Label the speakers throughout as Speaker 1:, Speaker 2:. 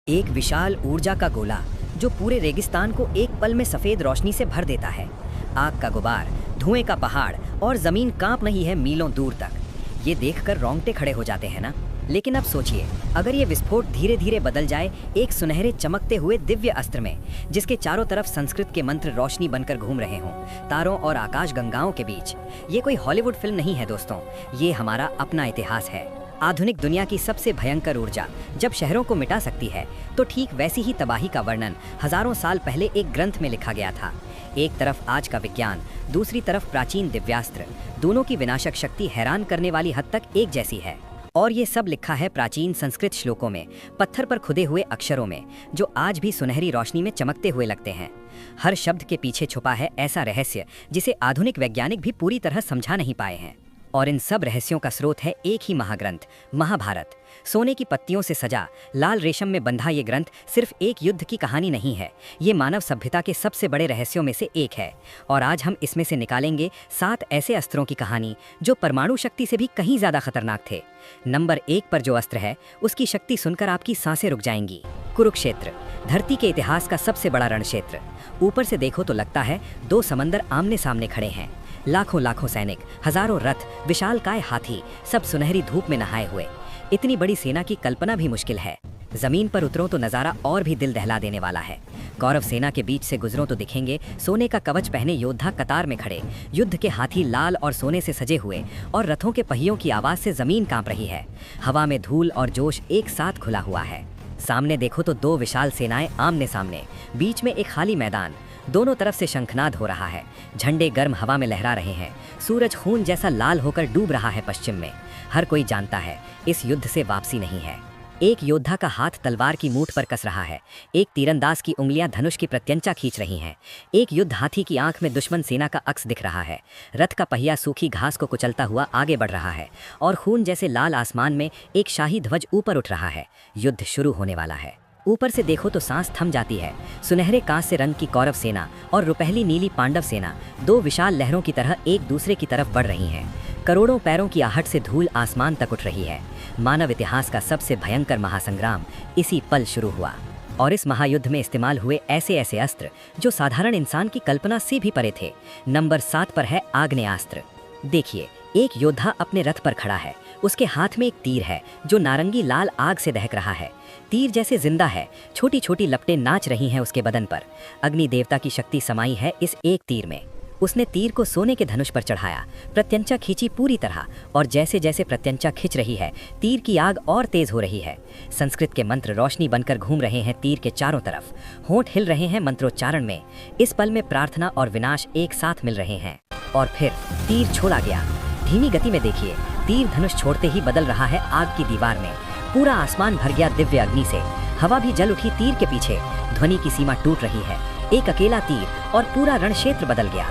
Speaker 1: एक विशाल ऊर्जा का गोला जो पूरे रेगिस्तान को एक पल में सफेद रोशनी से भर देता है। आग का गुबार, धुएं का पहाड़ और जमीन कांप रही है मीलों दूर तक। ये देखकर रोंगटे खड़े हो जाते हैं ना। लेकिन अब सोचिए, अगर ये विस्फोट धीरे धीरे बदल जाए एक सुनहरे चमकते हुए दिव्य अस्त्र में, जिसके चारों तरफ संस्कृत के मंत्र रोशनी बनकर घूम रहे हों, तारों और आकाश गंगाओं के बीच। ये कोई हॉलीवुड फिल्म नहीं है दोस्तों, ये हमारा अपना इतिहास है। आधुनिक दुनिया की सबसे भयंकर ऊर्जा जब शहरों को मिटा सकती है, तो ठीक वैसी ही तबाही का वर्णन हजारों साल पहले एक ग्रंथ में लिखा गया था। एक तरफ आज का विज्ञान, दूसरी तरफ प्राचीन दिव्यास्त्र। दोनों की विनाशक शक्ति हैरान करने वाली हद तक एक जैसी है। और ये सब लिखा है प्राचीन संस्कृत श्लोकों में, पत्थर पर खुदे हुए अक्षरों में, जो आज भी सुनहरी रोशनी में चमकते हुए लगते हैं। हर शब्द के पीछे छुपा है ऐसा रहस्य जिसे आधुनिक वैज्ञानिक भी पूरी तरह समझा नहीं पाए हैं। और इन सब रहस्यों का स्रोत है एक ही महाग्रंथ, महाभारत। सोने की पत्तियों से सजा, लाल रेशम में बंधा ये ग्रंथ सिर्फ एक युद्ध की कहानी नहीं है, ये मानव सभ्यता के सबसे बड़े रहस्यों में से एक है। और आज हम इसमें से निकालेंगे 7 ऐसे अस्त्रों की कहानी जो परमाणु शक्ति से भी कहीं ज्यादा खतरनाक थे। नंबर 1 पर जो अस्त्र है, उसकी शक्ति सुनकर आपकी सांसें रुक जाएंगी। कुरुक्षेत्र, धरती के इतिहास का सबसे बड़ा रणक्षेत्र। ऊपर से देखो तो लगता है 2 समंदर आमने सामने खड़े हैं। लाखों लाखों सैनिक, हजारों रथ, विशालकाय हाथी, सब सुनहरी धूप में नहाए हुए। इतनी बड़ी सेना की कल्पना भी मुश्किल है। जमीन पर उतरो तो नजारा और भी दिल दहला देने वाला है। कौरव सेना के बीच से गुजरो तो दिखेंगे सोने का कवच पहने योद्धा कतार में खड़े, युद्ध के हाथी लाल और सोने से सजे हुए, और रथों के पहियों की आवाज से जमीन कांप रही है। हवा में धूल और जोश एक साथ खुला हुआ है। सामने देखो तो 2 विशाल सेनाएं आमने सामने, बीच में एक खाली मैदान। दोनों तरफ से शंखनाद हो रहा है, झंडे गर्म हवा में लहरा रहे हैं, सूरज खून जैसा लाल होकर डूब रहा है पश्चिम में। हर कोई जानता है इस युद्ध से वापसी नहीं है। एक योद्धा का हाथ तलवार की मूठ पर कस रहा है, एक तीरंदाज की उंगलियां धनुष की प्रत्यंचा खींच रही हैं, एक युद्ध हाथी की आंख में दुश्मन सेना का अक्स दिख रहा है। रथ का पहिया सूखी घास को कुचलता हुआ आगे बढ़ रहा है, और खून जैसे लाल आसमान में एक शाही ध्वज ऊपर उठ रहा है। युद्ध शुरू होने वाला है। ऊपर से देखो तो सांस थम जाती है। सुनहरे कांस्य रंग की कौरव सेना और रुपहली नीली पांडव सेना 2 विशाल लहरों की तरह एक दूसरे की तरफ बढ़ रही हैं। करोड़ों पैरों की आहट से धूल आसमान तक उठ रही है। मानव इतिहास का सबसे भयंकर महासंग्राम इसी पल शुरू हुआ। और इस महायुद्ध में इस्तेमाल हुए ऐसे ऐसे अस्त्र जो साधारण इंसान की कल्पना से भी परे थे। नंबर 7 पर है आग्नेयास्त्र। देखिए, एक योद्धा अपने रथ पर खड़ा है। उसके हाथ में एक तीर है जो नारंगी लाल आग से दहक रहा है। तीर जैसे जिंदा है, छोटी छोटी लपटें नाच रही हैं उसके बदन पर। अग्नि देवता की शक्ति समाई है इस एक तीर में। उसने तीर को सोने के धनुष पर चढ़ाया, प्रत्यंचा खींची पूरी तरह, और जैसे जैसे प्रत्यंचा खिंच रही है, तीर की आग और तेज हो रही है। संस्कृत के मंत्र रोशनी बनकर घूम रहे हैं तीर के चारों तरफ, होंठ हिल रहे हैं मंत्रोच्चारण में। इस पल में प्रार्थना और विनाश एक साथ मिल रहे हैं। और फिर तीर छोड़ा गया। धीमी गति में देखिए, तीर धनुष छोड़ते ही बदल रहा है आग की दीवार में। पूरा आसमान भर गया दिव्य अग्नि से। हवा भी जल उठी तीर के पीछे। ध्वनि की सीमा टूट रही है। एक अकेला तीर और पूरा रणक्षेत्र बदल गया।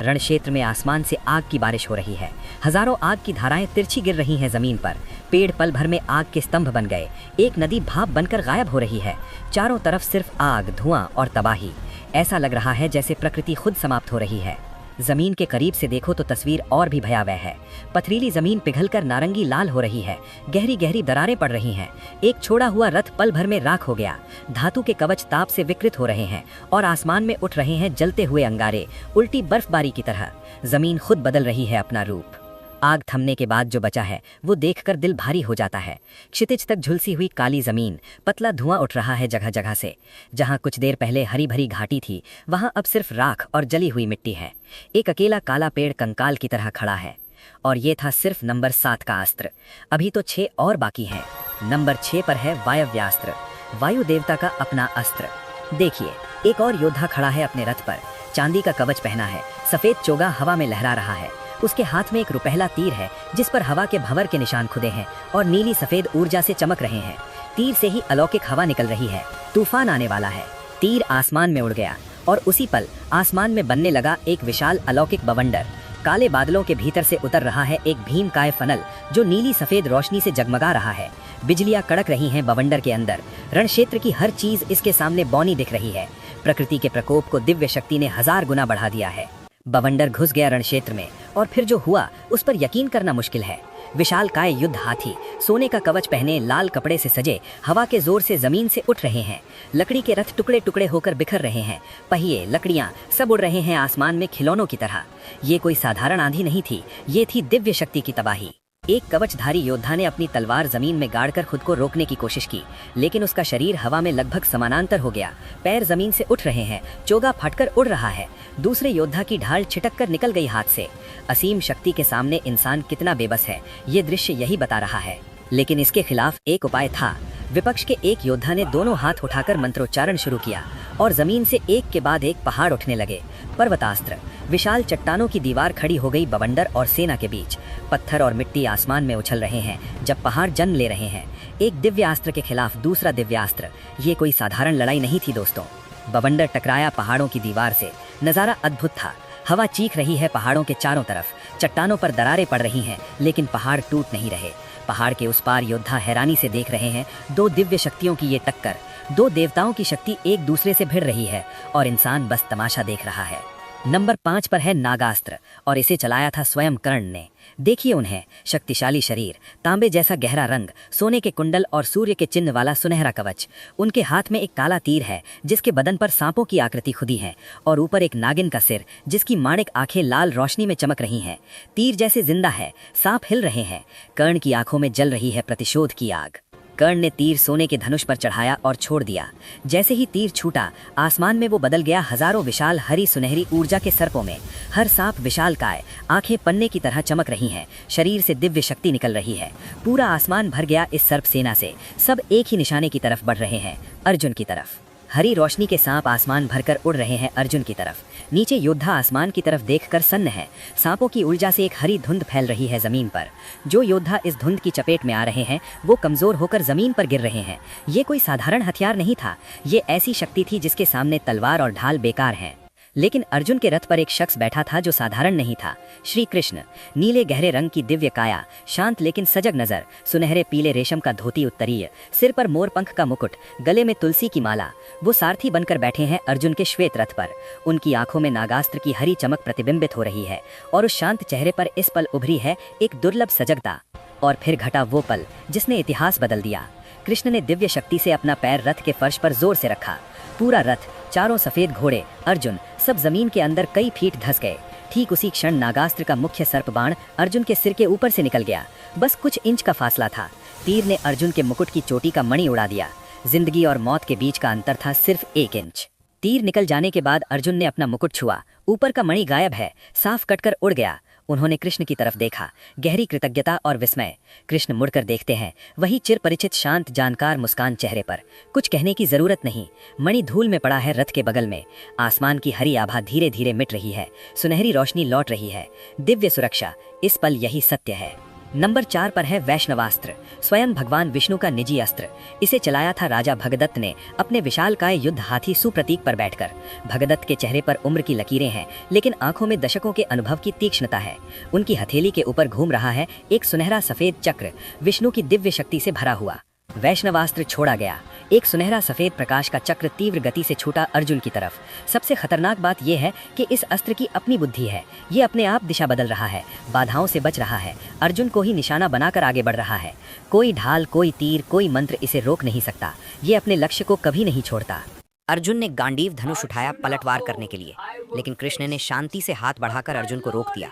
Speaker 1: रणक्षेत्र में आसमान से आग की बारिश हो रही है। हजारों आग की धाराएं तिरछी गिर रही हैं जमीन पर। पेड़ पल भर में आग के स्तंभ बन गए। एक नदी भाप बनकर गायब हो रही है। चारों तरफ सिर्फ आग, धुआं और तबाही। ऐसा लग रहा है जैसे प्रकृति खुद समाप्त हो रही है। जमीन के करीब से देखो तो तस्वीर और भी भयावह है। पथरीली जमीन पिघलकर नारंगी लाल हो रही है। गहरी गहरी दरारें पड़ रही हैं। एक छोड़ा हुआ रथ पल भर में राख हो गया। धातु के कवच ताप से विकृत हो रहे हैं, और आसमान में उठ रहे हैं जलते हुए अंगारे, उल्टी बर्फबारी की तरह। जमीन खुद बदल रही है अपना रूप। आग थमने के बाद जो बचा है वो देखकर दिल भारी हो जाता है। क्षितिज तक झुलसी हुई काली जमीन, पतला धुआं उठ रहा है जगह जगह से। जहां कुछ देर पहले हरी भरी घाटी थी, वहां अब सिर्फ राख और जली हुई मिट्टी है। एक अकेला काला पेड़ कंकाल की तरह खड़ा है। और ये था सिर्फ नंबर 7 का अस्त्र। अभी तो 6 और बाकी हैं। नंबर 6 पर है वायव्यास्त्र, वायु देवता का अपना अस्त्र। देखिए, एक और योद्धा खड़ा है अपने रथ पर। चांदी का कवच पहना है, सफेद चोगा हवा में लहरा रहा है। उसके हाथ में एक रुपहला तीर है जिस पर हवा के भंवर के निशान खुदे हैं और नीली सफेद ऊर्जा से चमक रहे हैं। तीर से ही अलौकिक हवा निकल रही है। तूफान आने वाला है। तीर आसमान में उड़ गया, और उसी पल आसमान में बनने लगा एक विशाल अलौकिक बवंडर। काले बादलों के भीतर से उतर रहा है एक भीमकाय फनल जो नीली सफेद रोशनी से जगमगा रहा है। बिजलियां कड़क रही हैं बवंडर के अंदर। रणक्षेत्र की हर चीज इसके सामने बौनी दिख रही है। प्रकृति के प्रकोप को दिव्य शक्ति ने 1000 गुना बढ़ा दिया है। बवंडर घुस गया रण क्षेत्र में और फिर जो हुआ उस पर यकीन करना मुश्किल है। विशालकाय युद्ध हाथी सोने का कवच पहने लाल कपड़े से सजे हवा के जोर से जमीन से उठ रहे हैं। लकड़ी के रथ टुकड़े टुकड़े होकर बिखर रहे हैं। पहिए लकड़ियां सब उड़ रहे हैं आसमान में खिलौनों की तरह। ये कोई साधारण आंधी नहीं थी, ये थी दिव्य शक्ति की तबाही। एक कवचधारी योद्धा ने अपनी तलवार जमीन में गाड़कर खुद को रोकने की कोशिश की, लेकिन उसका शरीर हवा में लगभग समानांतर हो गया। पैर जमीन से उठ रहे हैं, चोगा फटकर उड़ रहा है। दूसरे योद्धा की ढाल छिटक कर निकल गई हाथ से। असीम शक्ति के सामने इंसान कितना बेबस है, ये दृश्य यही बता रहा है। लेकिन इसके खिलाफ एक उपाय था। विपक्ष के एक योद्धा ने दोनों हाथ उठाकर मंत्रोच्चारण शुरू किया और जमीन से एक के बाद एक पहाड़ उठने लगे। पर्वतास्त्र, विशाल चट्टानों की दीवार खड़ी हो गई बवंडर और सेना के बीच। पत्थर और मिट्टी आसमान में उछल रहे हैं जब पहाड़ जन्म ले रहे हैं। एक दिव्यास्त्र के खिलाफ दूसरा दिव्यास्त्र, ये कोई साधारण लड़ाई नहीं थी दोस्तों। बवंडर टकराया पहाड़ों की दीवार से। नजारा अद्भुत था। हवा चीख रही है पहाड़ों के चारों तरफ। चट्टानों पर दरारें पड़ रही हैं, लेकिन पहाड़ टूट नहीं रहे। पहाड़ के उस पार योद्धा हैरानी से देख रहे हैं। दो दिव्य शक्तियों की ये टक्कर, दो देवताओं की शक्ति एक दूसरे से भिड़ रही है और इंसान बस तमाशा देख रहा है। नंबर 5 पर है नागास्त्र और इसे चलाया था स्वयं कर्ण ने। देखिए उन्हें, शक्तिशाली शरीर, तांबे जैसा गहरा रंग, सोने के कुंडल और सूर्य के चिन्ह वाला सुनहरा कवच। उनके हाथ में एक काला तीर है जिसके बदन पर सांपों की आकृति खुदी है और ऊपर एक नागिन का सिर जिसकी माणिक आंखें लाल रोशनी में चमक रही हैं। तीर जैसे जिंदा है, सांप हिल रहे हैं। कर्ण की आंखों में जल रही है प्रतिशोध की आग। कर्ण ने तीर सोने के धनुष पर चढ़ाया और छोड़ दिया। जैसे ही तीर छूटा, आसमान में वो बदल गया हजारों विशाल हरी सुनहरी ऊर्जा के सर्पों में। हर सांप विशालकाय, आंखें पन्ने की तरह चमक रही हैं, शरीर से दिव्य शक्ति निकल रही है। पूरा आसमान भर गया इस सर्प सेना से। सब एक ही निशाने की तरफ बढ़ रहे हैं, अर्जुन की तरफ। हरी रोशनी के सांप आसमान भरकर उड़ रहे हैं अर्जुन की तरफ। नीचे योद्धा आसमान की तरफ देखकर सन्न है। सांपों की ऊर्जा से एक हरी धुंध फैल रही है जमीन पर। जो योद्धा इस धुंध की चपेट में आ रहे हैं वो कमजोर होकर जमीन पर गिर रहे हैं। ये कोई साधारण हथियार नहीं था, ये ऐसी शक्ति थी जिसके सामने तलवार और ढाल बेकार हैं। लेकिन अर्जुन के रथ पर एक शख्स बैठा था जो साधारण नहीं था, श्री कृष्ण। नीले गहरे रंग की दिव्य काया, शांत लेकिन सजग नजर, सुनहरे पीले रेशम का धोती उत्तरीय, सिर पर मोर पंख का मुकुट, गले में तुलसी की माला। वो सारथी बनकर बैठे हैं अर्जुन के श्वेत रथ पर। उनकी आंखों में नागास्त्र की हरी चमक प्रतिबिंबित हो रही है और उस शांत चेहरे पर इस पल उभरी है एक दुर्लभ सजगता। और फिर घटा वो पल जिसने इतिहास बदल दिया। कृष्ण ने दिव्य शक्ति से अपना पैर रथ के फर्श पर जोर से रखा। पूरा रथ, चारों सफेद घोड़े, अर्जुन, सब जमीन के अंदर कई फीट धंस गए। ठीक उसी क्षण नागास्त्र का मुख्य सर्प बाण अर्जुन के सिर के ऊपर से निकल गया। बस कुछ इंच का फासला था। तीर ने अर्जुन के मुकुट की चोटी का मणि उड़ा दिया। जिंदगी और मौत के बीच का अंतर था सिर्फ 1 इंच। तीर निकल जाने के बाद अर्जुन ने अपना मुकुट छुआ। ऊपर का मणि गायब है, साफ कटकर उड़ गया। उन्होंने कृष्ण की तरफ देखा, गहरी कृतज्ञता और विस्मय। कृष्ण मुड़कर देखते हैं, वही चिर परिचित शांत जानकार मुस्कान चेहरे पर। कुछ कहने की जरूरत नहीं। मणि धूल में पड़ा है रथ के बगल में। आसमान की हरी आभा धीरे धीरे मिट रही है, सुनहरी रोशनी लौट रही है। दिव्य सुरक्षा, इस पल यही सत्य है। नंबर 4 पर है वैष्णवास्त्र, स्वयं भगवान विष्णु का निजी अस्त्र। इसे चलाया था राजा भगदत्त ने अपने विशालकाय युद्ध हाथी सुप्रतीक पर बैठकर। भगदत्त के चेहरे पर उम्र की लकीरें हैं, लेकिन आंखों में दशकों के अनुभव की तीक्ष्णता है। उनकी हथेली के ऊपर घूम रहा है एक सुनहरा सफेद चक्र, विष्णु की दिव्य शक्ति से भरा हुआ। वैष्णवास्त्र छोड़ा गया। एक सुनहरा सफेद प्रकाश का चक्र तीव्र गति से छूटा अर्जुन की तरफ। सबसे खतरनाक बात यह है कि इस अस्त्र की अपनी बुद्धि है। ये अपने आप दिशा बदल रहा है, बाधाओं से बच रहा है, अर्जुन को ही निशाना बनाकर आगे बढ़ रहा है। कोई ढाल, कोई तीर, कोई मंत्र इसे रोक नहीं सकता। ये अपने लक्ष्य को कभी नहीं छोड़ता। अर्जुन ने गांडीव धनुष उठाया पलटवार करने के लिए, लेकिन कृष्ण ने शांति से हाथ बढ़ाकर अर्जुन को रोक दिया।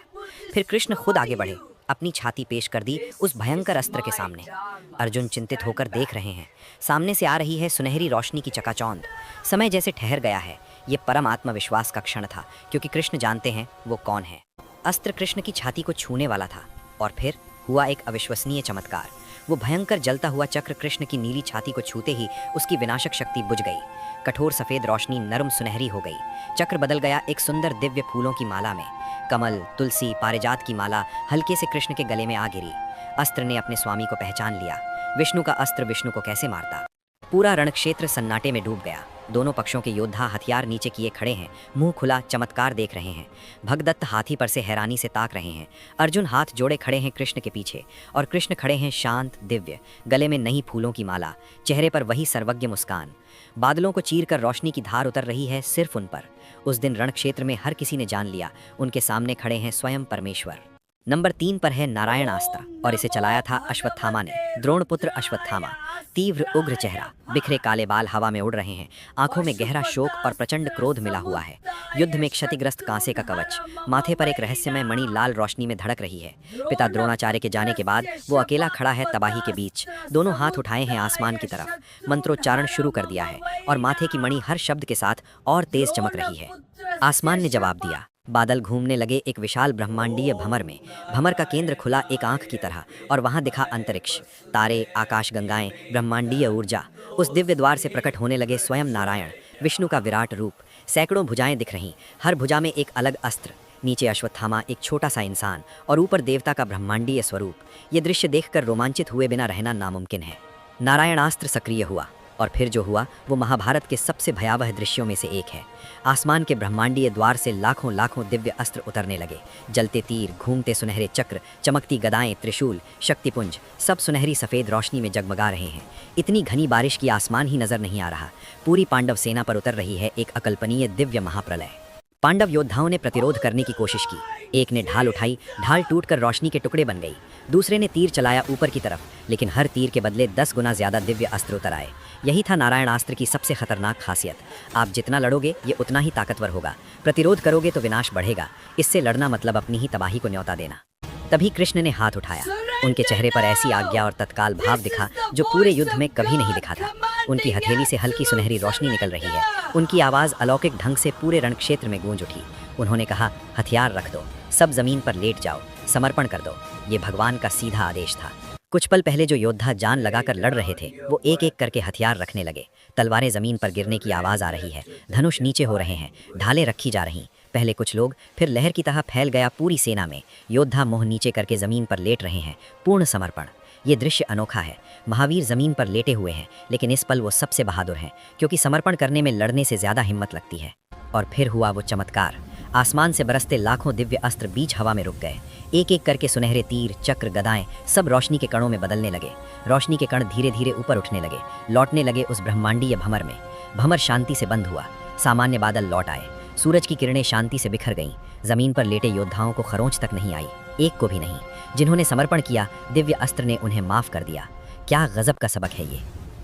Speaker 1: फिर कृष्ण खुद आगे बढ़े, अपनी छाती पेश कर दी उस भयंकर अस्त्र के सामने। अर्जुन चिंतित होकर देख रहे हैं। सामने से आ रही है सुनहरी रोशनी की चकाचौंध। समय जैसे ठहर गया है। ये परम आत्मविश्वास का क्षण था, क्योंकि कृष्ण जानते हैं वो कौन है। अस्त्र कृष्ण की छाती को छूने वाला था और फिर हुआ एक अविश्वसनीय चमत्कार। वो भयंकर जलता हुआ चक्र कृष्ण की नीली छाती को छूते ही उसकी विनाशक शक्ति बुझ गई। कठोर सफेद रोशनी नरम सुनहरी हो गई। चक्र बदल गया एक सुंदर दिव्य फूलों की माला में। कमल, तुलसी, पारिजात की माला हल्के से कृष्ण के गले में आ गिरी। अस्त्र ने अपने स्वामी को पहचान लिया। विष्णु का अस्त्र विष्णु को कैसे मारता। पूरा रणक्षेत्र सन्नाटे में डूब गया। दोनों पक्षों के योद्धा हथियार नीचे किए खड़े हैं, मुंह खुला चमत्कार देख रहे हैं। भगदत्त हाथी पर से हैरानी से ताक रहे हैं। अर्जुन हाथ जोड़े खड़े हैं कृष्ण के पीछे, और कृष्ण खड़े हैं शांत दिव्य, गले में नई फूलों की माला, चेहरे पर वही सर्वज्ञ मुस्कान। बादलों को चीर कर रोशनी की धार उतर रही है सिर्फ उन पर। उस दिन रणक्षेत्र में हर किसी ने जान लिया, उनके सामने खड़े हैं स्वयं परमेश्वर। नंबर 3 पर है नारायणास्त्र, और इसे चलाया था अश्वत्थामा ने, द्रोणपुत्र अश्वत्थामा। तीव्र उग्र चेहरा, बिखरे काले बाल हवा में उड़ रहे हैं, आंखों में गहरा शोक और प्रचंड क्रोध मिला हुआ है। युद्ध में क्षतिग्रस्त कांसे का कवच, माथे पर एक रहस्यमय मणि लाल रोशनी में धड़क रही है। पिता द्रोणाचार्य के जाने के बाद वो अकेला खड़ा है तबाही के बीच, दोनों हाथ उठाए हैं आसमान की तरफ, मंत्रोच्चारण शुरू कर दिया है, और माथे की मणि हर शब्द के साथ और तेज चमक रही है। आसमान ने जवाब दिया। बादल घूमने लगे एक विशाल ब्रह्मांडीय भंवर में। भंवर का केंद्र खुला एक आंख की तरह, और वहां दिखा अंतरिक्ष, तारे, आकाश गंगाएं, ब्रह्मांडीय ऊर्जा। उस दिव्य द्वार से प्रकट होने लगे स्वयं नारायण, विष्णु का विराट रूप। सैकड़ों भुजाएं दिख रहीं, हर भुजा में एक अलग अस्त्र। नीचे अश्वत्थामा एक छोटा सा इंसान, और ऊपर देवता का ब्रह्मांडीय स्वरूप। ये दृश्य देखकर रोमांचित हुए बिना रहना नामुमकिन है। नारायणास्त्र सक्रिय हुआ, और फिर जो हुआ वो महाभारत के सबसे भयावह दृश्यों में से एक है। आसमान के ब्रह्मांडीय द्वार से लाखों लाखों दिव्य अस्त्र उतरने लगे। जलते तीर, घूमते सुनहरे चक्र, चमकती गदाएं, त्रिशूल, शक्तिपुंज, सब सुनहरी सफ़ेद रोशनी में जगमगा रहे हैं। इतनी घनी बारिश की आसमान ही नजर नहीं आ रहा। पूरी पांडव सेना पर उतर रही है एक अकल्पनीय दिव्य महाप्रलय। पांडव योद्धाओं ने प्रतिरोध करने की कोशिश की। एक ने ढाल उठाई, ढाल टूटकर रोशनी के टुकड़े बन गई। दूसरे ने तीर चलाया ऊपर की तरफ, लेकिन हर तीर के बदले 10 गुना ज्यादा दिव्य अस्त्र उतर आए। यही था नारायणास्त्र की सबसे खतरनाक खासियत। आप जितना लड़ोगे ये उतना ही ताकतवर होगा, प्रतिरोध करोगे तो विनाश बढ़ेगा। इससे लड़ना मतलब अपनी ही तबाही को न्योता देना। तभी कृष्ण ने हाथ उठाया। उनके चेहरे पर ऐसी आज्ञा और तत्काल भाव दिखा जो पूरे युद्ध में कभी नहीं दिखा था। उनकी हथेली से हल्की सुनहरी रोशनी निकल रही है। उनकी आवाज़ अलौकिक ढंग से पूरे रणक्षेत्र में गूंज उठी। उन्होंने कहा, हथियार रख दो, सब जमीन पर लेट जाओ, समर्पण कर दो। ये भगवान का सीधा आदेश था। कुछ पल पहले जो योद्धा जान लगाकर लड़ रहे थे वो एक एक करके हथियार रखने लगे। तलवारें जमीन पर गिरने की आवाज़ आ रही है, धनुष नीचे हो रहे हैं, ढालें रखी जा रही। पहले कुछ लोग, फिर लहर की तरह फैल गया पूरी सेना में। योद्धा मुंह नीचे करके जमीन पर लेट रहे हैं, पूर्ण समर्पण। ये दृश्य अनोखा है। महावीर जमीन पर लेटे हुए हैं, लेकिन इस पल वो सबसे बहादुर हैं, क्योंकि समर्पण करने में लड़ने से ज्यादा हिम्मत लगती है। और फिर हुआ वो चमत्कार। आसमान से बरसते लाखों दिव्य अस्त्र बीच हवा में रुक गए। एक एक करके सुनहरे तीर, चक्र, गदाएं सब रोशनी के कणों में बदलने लगे। रोशनी के कण धीरे धीरे ऊपर उठने लगे, लौटने लगे उस ब्रह्मांडीय भंवर में। भंवर शांति से बंद हुआ। सामान्य बादल लौट आए। सूरज की किरणें शांति से बिखर गईं। जमीन पर लेटे योद्धाओं को खरोंच तक नहीं आई, एक को भी नहीं। जिन्होंने समर्पण किया, दिव्य अस्त्र ने उन्हें माफ कर दिया। क्या गजब का सबक है ये।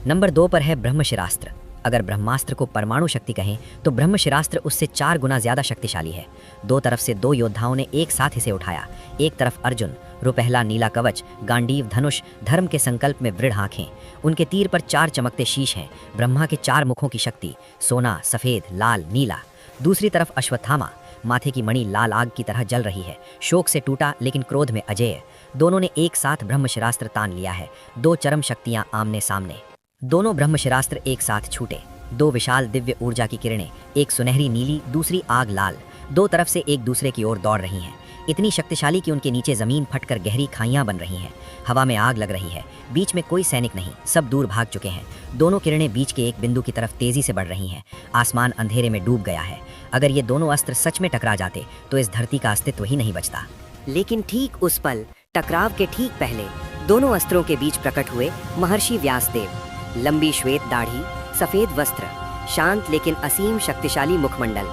Speaker 1: नंबर 2 पर है ब्रह्मशिरास्त्र। अगर ब्रह्मास्त्र को परमाणु शक्ति कहें तो ब्रह्मशिरास्त्र उससे 4 गुना ज्यादा शक्तिशाली है। दो तरफ से 2 योद्धाओं ने एक साथ इसे उठाया। एक तरफ अर्जुन, रुपहला नीला कवच, गांडीव धनुष, धर्म के संकल्प में दृढ़ आंखें। उनके तीर पर 4 चमकते शीश हैं, ब्रह्मा के 4 मुखों की शक्ति, सोना, सफेद, लाल, नीला। दूसरी तरफ अश्वत्थामा, माथे की मणि लाल आग की तरह जल रही है, शोक से टूटा लेकिन क्रोध में अजेय। दोनों ने एक साथ ब्रह्मशिरास्त्र तान लिया है। 2 चरम शक्तियां आमने सामने। दोनों ब्रह्मशिरास्त्र एक साथ छूटे। 2 विशाल दिव्य ऊर्जा की किरणें, एक सुनहरी नीली, दूसरी आग लाल, 2 तरफ से एक दूसरे की ओर दौड़ रही हैं। इतनी शक्तिशाली कि उनके नीचे जमीन फटकर गहरी खाइयां बन रही हैं। हवा में आग लग रही है। बीच में कोई सैनिक नहीं, सब दूर भाग चुके हैं। दोनों किरणें बीच के एक बिंदु की तरफ तेजी से बढ़ रही हैं। आसमान अंधेरे में डूब गया है। अगर ये दोनों अस्त्र सच में टकरा जाते तो इस धरती का अस्तित्व ही नहीं बचता। लेकिन ठीक उस पल, टकराव के ठीक पहले, दोनों अस्त्रों के बीच प्रकट हुए महर्षि व्यासदेव। लंबी श्वेत दाढ़ी, सफेद वस्त्र, शांत लेकिन असीम शक्तिशाली मुखमंडल,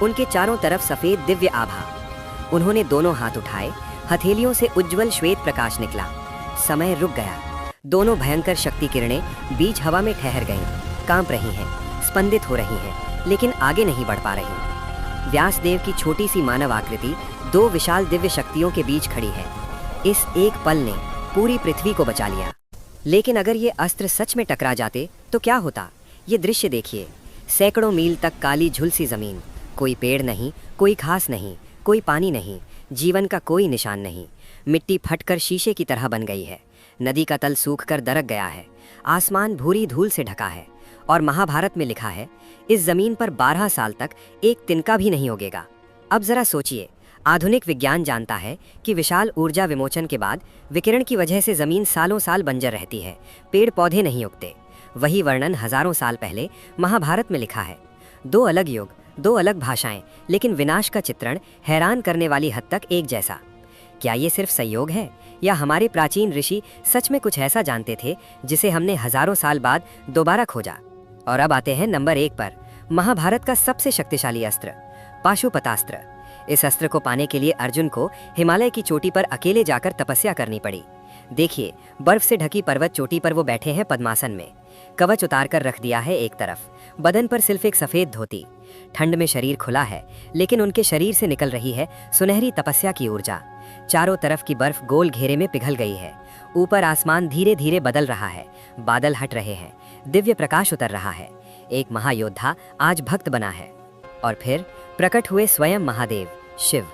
Speaker 1: उनके चारों तरफ सफेद दिव्य आभा। उन्होंने दोनों हाथ उठाए, हथेलियों से उज्जवल श्वेत प्रकाश निकला। समय रुक गया। दोनों भयंकर शक्ति किरणें बीच हवा में ठहर गईं, कांप रही हैं, स्पंदित हो रही हैं, लेकिन आगे नहीं बढ़ पा रही। व्यासदेव की छोटी सी मानव आकृति 2 विशाल दिव्य शक्तियों के बीच खड़ी है। इस एक पल ने पूरी पृथ्वी को बचा लिया। लेकिन अगर ये अस्त्र सच में टकरा जाते तो क्या होता? ये दृश्य देखिए। सैकड़ों मील तक काली झुलसी जमीन, कोई पेड़ नहीं, कोई घास नहीं, कोई पानी नहीं, जीवन का कोई निशान नहीं। मिट्टी फटकर शीशे की तरह बन गई है। नदी का तल सूखकर दरक गया है। आसमान भूरी धूल से ढका है। और महाभारत में लिखा है, इस जमीन पर 12 साल तक एक तिनका भी नहीं उगेगा। अब जरा सोचिए, आधुनिक विज्ञान जानता है कि विशाल ऊर्जा विमोचन के बाद विकिरण की वजह से जमीन सालों साल बंजर रहती है, पेड़ पौधे नहीं उगते। वही वर्णन हजारों साल पहले महाभारत में लिखा है। दो अलग युग, दो अलग भाषाएं, लेकिन विनाश का चित्रण हैरान करने वाली हद तक एक जैसा। क्या ये सिर्फ संयोग है या हमारे प्राचीन ऋषि सच में कुछ ऐसा जानते थे जिसे हमने हजारों साल बाद दोबारा खोजा? और अब आते हैं नंबर 1 पर, महाभारत का सबसे शक्तिशाली अस्त्र, पाशुपतास्त्र। इस अस्त्र को पाने के लिए अर्जुन को हिमालय की चोटी पर अकेले जाकर तपस्या करनी पड़ी। देखिए, बर्फ से ढकी पर्वत चोटी पर वो बैठे हैं पद्मासन में। कवच उतार कर रख दिया है एक तरफ, बदन पर सिर्फ एक सफेद धोती। ठंड में शरीर खुला है, लेकिन उनके शरीर से निकल रही है सुनहरी तपस्या की ऊर्जा। चारों तरफ की बर्फ गोल घेरे में पिघल गई है। ऊपर आसमान धीरे धीरे बदल रहा है, बादल हट रहे हैं, दिव्य प्रकाश उतर रहा है। एक महायोद्धा आज भक्त बना है। और फिर प्रकट हुए स्वयं महादेव शिव।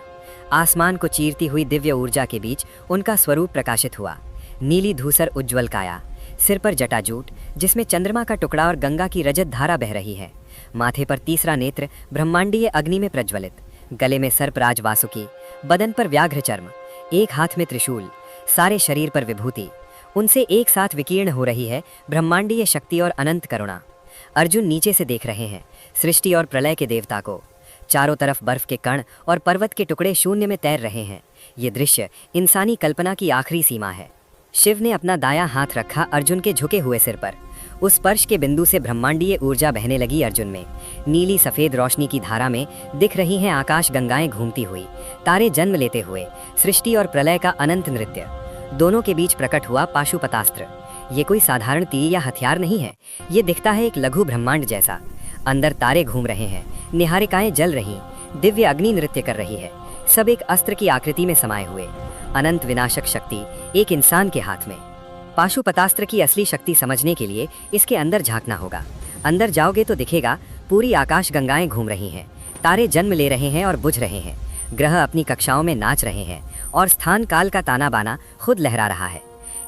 Speaker 1: आसमान को चीरती हुई दिव्य ऊर्जा के बीच उनका स्वरूप प्रकाशित हुआ। नीली धूसर उज्ज्वल काया, सिर पर जटाजूट जिसमें चंद्रमा का टुकड़ा और गंगा की रजत धारा बह रही है। माथे पर तीसरा नेत्र ब्रह्मांडीय अग्नि में प्रज्वलित, गले में सर्पराज वासुकी, बदन पर व्याघ्र चर्म, एक हाथ में त्रिशूल, सारे शरीर पर विभूति। उनसे एक साथ विकीर्ण हो रही है ब्रह्मांडीय शक्ति और अनंत करुणा। अर्जुन नीचे से देख रहे हैं सृष्टि और प्रलय के देवता को। चारों तरफ बर्फ के कण और पर्वत के टुकड़े शून्य में तैर रहे हैं। ये दृश्य इंसानी कल्पना की आखिरी सीमा है। शिव ने अपना दायां हाथ रखा अर्जुन के झुके हुए सिर पर। उस स्पर्श के बिंदु से ब्रह्मांडीय ऊर्जा बहने लगी अर्जुन में। नीली सफेद रोशनी की धारा में दिख रही हैं आकाश गंगाएं घूमती हुई, तारे जन्म लेते हुए, सृष्टि और प्रलय का अनंत नृत्य। दोनों के बीच प्रकट हुआ पाशुपतास्त्र। ये कोई साधारण तीर या हथियार नहीं है, ये दिखता है एक लघु ब्रह्मांड जैसा। अंदर तारे घूम रहे हैं, निहारिकाएं जल रही, दिव्य अग्नि नृत्य कर रही है, सब एक अस्त्र की आकृति में समाये हुए। अनंत विनाशक शक्ति एक इंसान के हाथ में। पाशुपतास्त्र की असली शक्ति समझने के लिए इसके अंदर झांकना होगा। अंदर जाओगे तो दिखेगा पूरी आकाश गंगाएं घूम रही हैं, तारे जन्म ले रहे हैं और बुझ रहे हैं, ग्रह अपनी कक्षाओं में नाच रहे हैं और स्थान काल का ताना बाना खुद लहरा रहा है।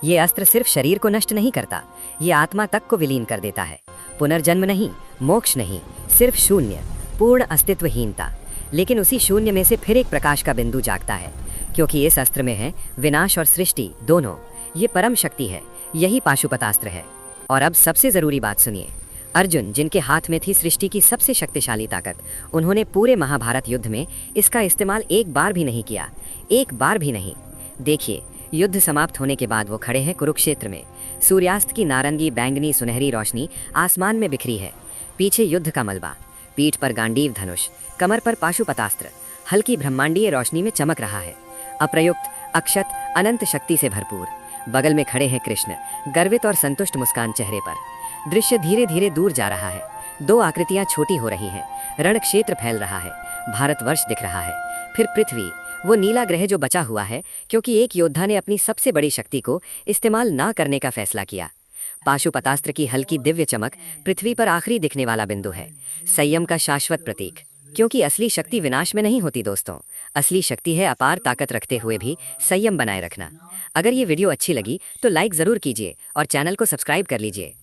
Speaker 1: ये अस्त्र सिर्फ शरीर को नष्ट नहीं करता, ये आत्मा तक को विलीन कर देता है। पुनर्जन्म नहीं, मोक्ष नहीं, सिर्फ शून्य, पूर्ण अस्तित्वहीनता। लेकिन उसी शून्य में से फिर एक प्रकाश का बिंदु जागता है, क्योंकि इस अस्त्र में है विनाश और सृष्टि दोनों। ये परम शक्ति है, यही पाशुपतास्त्र है। और अब सबसे जरूरी बात सुनिए। अर्जुन, जिनके हाथ में थी सृष्टि की सबसे शक्तिशाली ताकत, उन्होंने पूरे महाभारत युद्ध में इसका इस्तेमाल एक बार भी नहीं किया, एक बार भी नहीं। देखिए, युद्ध समाप्त होने के बाद वो खड़े हैं कुरुक्षेत्र में। सूर्यास्त की नारंगी बैंगनी सुनहरी रोशनी आसमान में बिखरी है। पीछे युद्ध का मलबा, पीठ पर गांडीव धनुष, कमर पर पाशुपतास्त्र, हल्की ब्रह्मांडीय रोशनी में चमक रहा है। अप्रयुक्त, अक्षत, अनंत शक्ति से भरपूर। बगल में खड़े हैं कृष्ण, गर्वित और संतुष्ट मुस्कान चेहरे पर। दृश्य धीरे धीरे दूर जा रहा है। दो आकृतियां छोटी हो रही हैं, रण क्षेत्र फैल रहा है, भारतवर्ष दिख रहा है, फिर पृथ्वी, वो नीला ग्रह जो बचा हुआ है क्योंकि एक योद्धा ने अपनी सबसे बड़ी शक्ति को इस्तेमाल ना करने का फैसला किया। पाशुपतास्त्र की हल्की दिव्य चमक पृथ्वी पर आखिरी दिखने वाला बिंदु है, संयम का शाश्वत प्रतीक। क्योंकि असली शक्ति विनाश में नहीं होती दोस्तों, असली शक्ति है अपार ताकत रखते हुए भी संयम बनाए रखना। अगर ये वीडियो अच्छी लगी तो लाइक ज़रूर कीजिए और चैनल को सब्सक्राइब कर लीजिए।